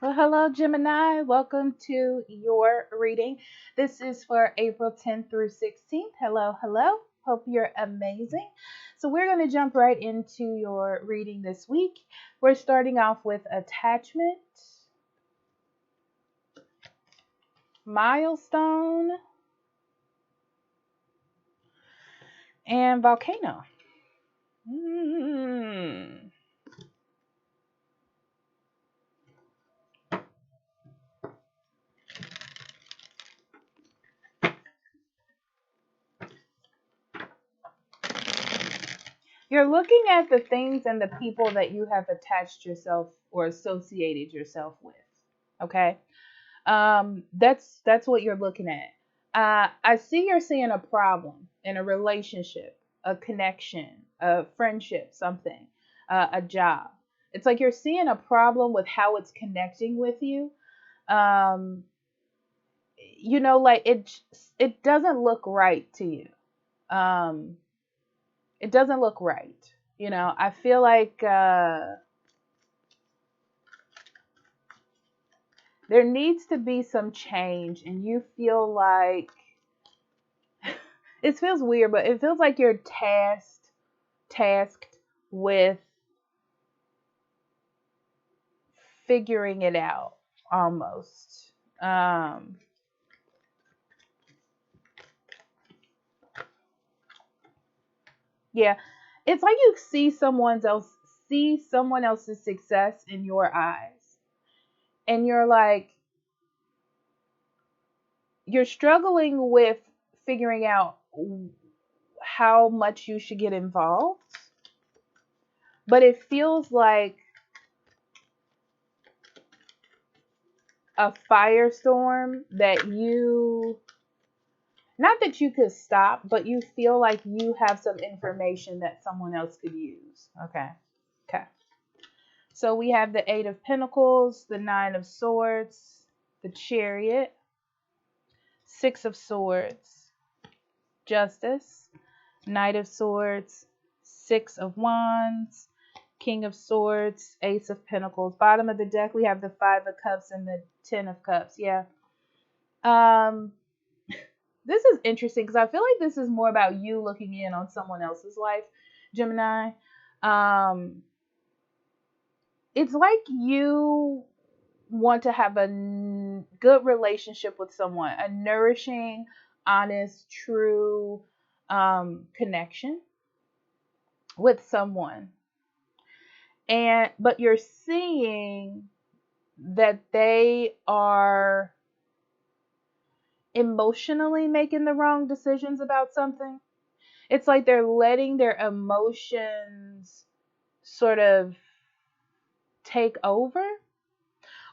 Well, hello, Gemini. Welcome to your reading. This is for April 10th through 16th. Hello, hello. Hope you're amazing. So, we're going to jump right into your reading this week. We're starting off with attachment, milestone, and volcano. Hmm. You're looking at the things and the people that you have attached yourself or associated yourself with. Okay. That's what you're looking at. I see you're seeing a problem in a relationship, a connection, a friendship, something, a job. It's like you're seeing a problem with how it's connecting with you. Um, like it doesn't look right to you. Um, it doesn't look right. I feel like there needs to be some change, and you feel like it feels weird, but it feels like you're tasked with figuring it out almost. Yeah, it's like you see someone else's success in your eyes, and you're struggling with figuring out how much you should get involved, but it feels like a firestorm that you not that you could stop, but you feel like you have some information that someone else could use. Okay. Okay. So we have the Eight of Pentacles, the Nine of Swords, the Chariot, Six of Swords, Justice, Knight of Swords, Six of Wands, King of Swords, Ace of Pentacles. Bottom of the deck, we have the Five of Cups and the Ten of Cups. Yeah. Um, this is interesting because I feel like this is more about you looking in on someone else's life, Gemini. Um, it's like you want to have a good relationship with someone, a nourishing, honest, true connection with someone. And but you're seeing that they are emotionally making the wrong decisions about something. It's like they're letting their emotions sort of take over,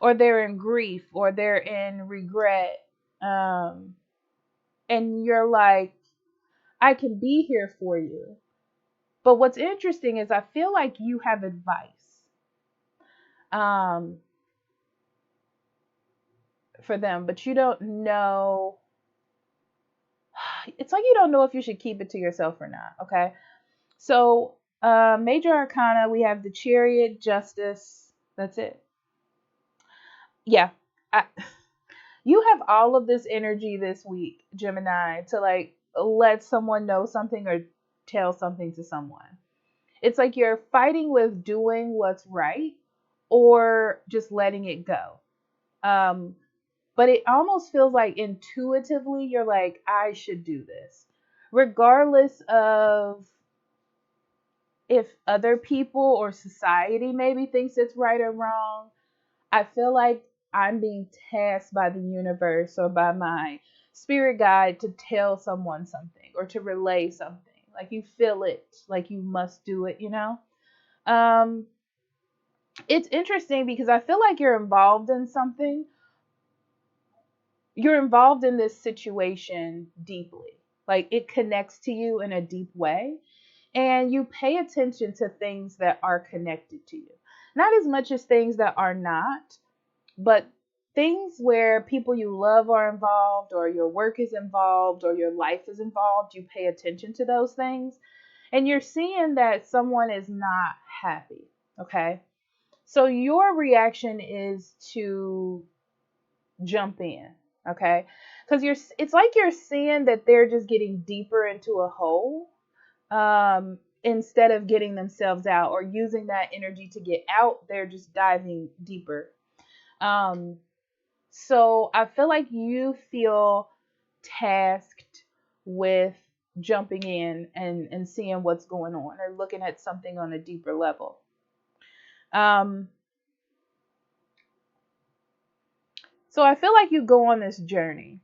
or they're in grief, or they're in regret. Um, and you're like, I can be here for you. But what's interesting is I feel like you have advice um, for them, but you don't know. It's like you don't know if you should keep it to yourself or not. Okay. So, major arcana, we have the Chariot, Justice. That's it. Yeah. I, you have all of this energy this week, Gemini, to like let someone know something or tell something to someone. It's like you're fighting with doing what's right or just letting it go. Um, but it almost feels like intuitively you're like, I should do this, regardless of if other people or society maybe thinks it's right or wrong. I feel like I'm being tasked by the universe or by my spirit guide to tell someone something or to relay something. Like you feel it, like you must do it. Um, it's interesting because I feel like you're involved in something. You're involved in this situation deeply. Like it connects to you in a deep way. And you pay attention to things that are connected to you. Not as much as things that are not, but things where people you love are involved, or your work is involved, or your life is involved. You pay attention to those things. And you're seeing that someone is not happy. Okay. So your reaction is to jump in, okay? Because it's like you're seeing that they're just getting deeper into a hole, instead of getting themselves out or using that energy to get out. They're just diving deeper. Um, so I feel like you feel tasked with jumping in and seeing what's going on or looking at something on a deeper level. Um, so I feel like you go on this journey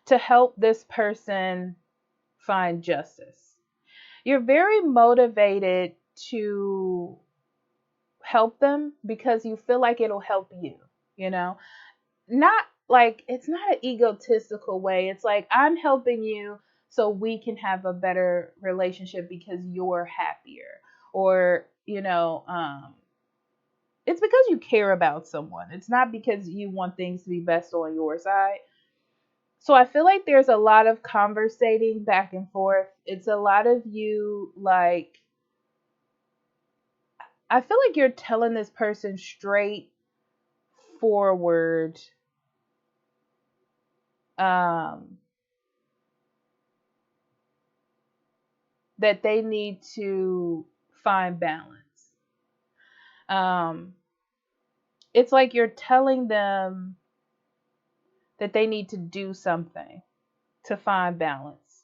to help this person find justice. You're very motivated to help them because you feel like it'll help you, you know? Not like it's not an egotistical way. It's like I'm helping you so we can have a better relationship because you're happier. Or, it's because you care about someone. It's not because you want things to be best on your side. So I feel like there's a lot of conversating back and forth. It's a lot of you like I feel like you're telling this person straight forward um that they need to find balance. Um it's like you're telling them that they need to do something to find balance.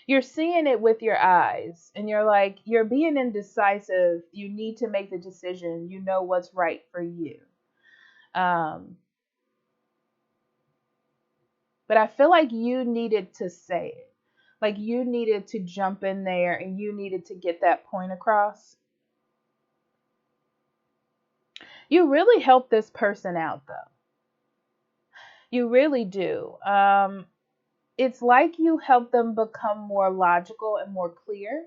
You're seeing it with your eyes and you're like, you're being indecisive. You need to make the decision. You know what's right for you. Um, but I feel like you needed to say it. Like you needed to jump in there and you needed to get that point across. You really help this person out though. You really do. It's like you help them become more logical and more clear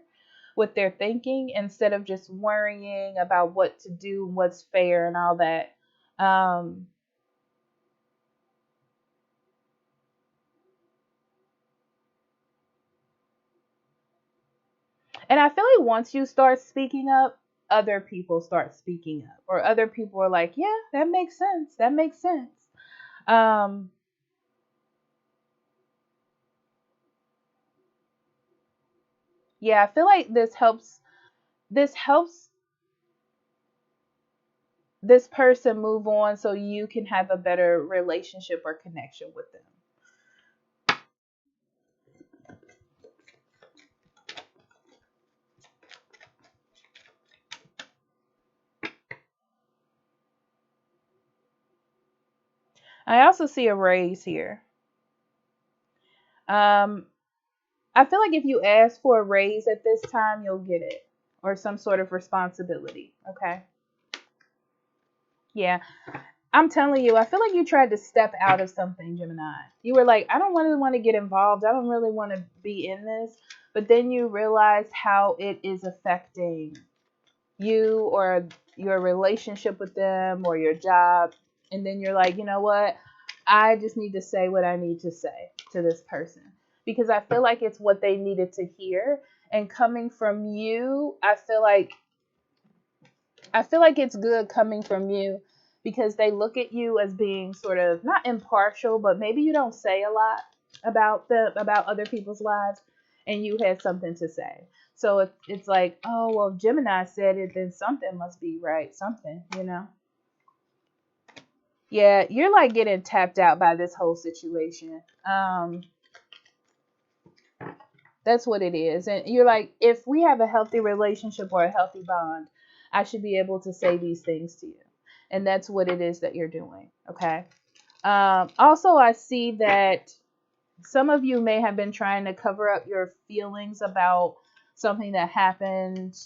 with their thinking instead of just worrying about what to do, what's fair, and all that. Um, and I feel like once you start speaking up, other people start speaking up, or other people are like, yeah, that makes sense. That makes sense. Um, yeah, I feel like this helps this person move on so you can have a better relationship or connection with them. I also see a raise here. Um, I feel like if you ask for a raise at this time, you'll get it or some sort of responsibility. Okay. Yeah. I'm telling you, I feel like you tried to step out of something, Gemini. You were like, I don't really want to get involved. I don't really want to be in this. But then you realize how it is affecting you or your relationship with them or your job. And then you're like, you know what? I just need to say what I need to say to this person because I feel like it's what they needed to hear. And coming from you, I feel like it's good coming from you because they look at you as being sort of not impartial, but maybe you don't say a lot about other people's lives, and you had something to say. So it's like, oh well, if Gemini said it, then something must be right. Something. Yeah, you're like getting tapped out by this whole situation. That's what it is. And you're like, if we have a healthy relationship or a healthy bond, I should be able to say these things to you. And that's what it is that you're doing. Okay. Also, I see that some of you may have been trying to cover up your feelings about something that happened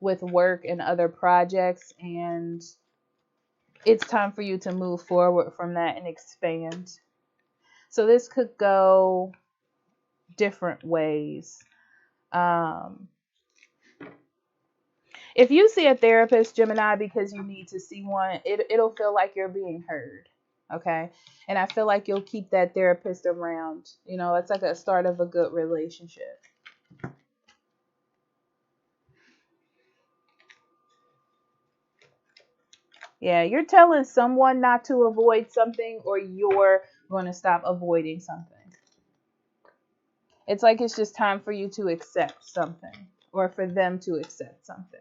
with work and other projects. And it's time for you to move forward from that and expand. So this could go different ways. Um, If you see a therapist, Gemini, because you need to see one, it'll feel like you're being heard. Okay. And I feel like you'll keep that therapist around. It's like a start of a good relationship. Yeah, you're telling someone not to avoid something, or you're going to stop avoiding something. It's like it's just time for you to accept something, or for them to accept something.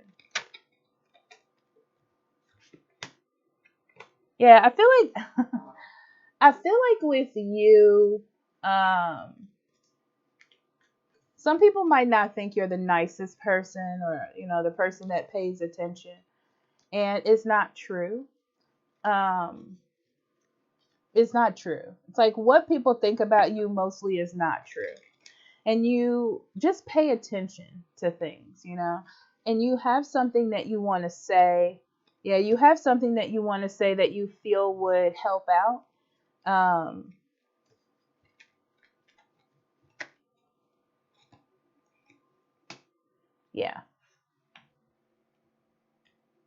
Yeah, I feel like I feel like with you, some people might not think you're the nicest person, or the person that pays attention, and it's not true. Um, it's not true. It's like what people think about you mostly is not true. And you just pay attention to things. And you have something that you want to say. Yeah, you have something that you want to say that you feel would help out. Um, yeah.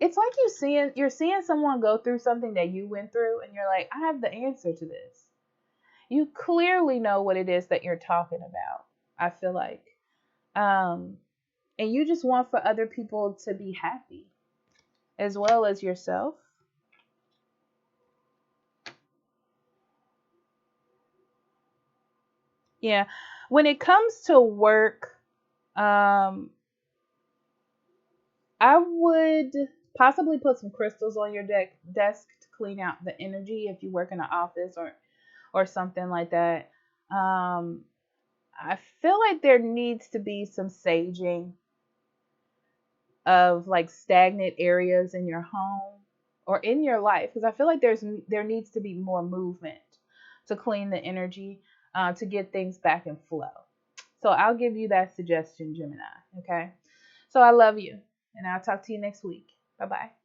It's like you're seeing someone go through something that you went through, and you're like, I have the answer to this. You clearly know what it is that you're talking about. I feel like. Um, and you just want for other people to be happy as well as yourself. Yeah. When it comes to work, um, I would possibly put some crystals on your desk to clean out the energy if you work in an office, or something like that. Um, I feel like there needs to be some saging of like stagnant areas in your home or in your life, because I feel like there needs to be more movement to clean the energy, to get things back in flow. So I'll give you that suggestion, Gemini. Okay. So I love you, and I'll talk to you next week. Bye bye.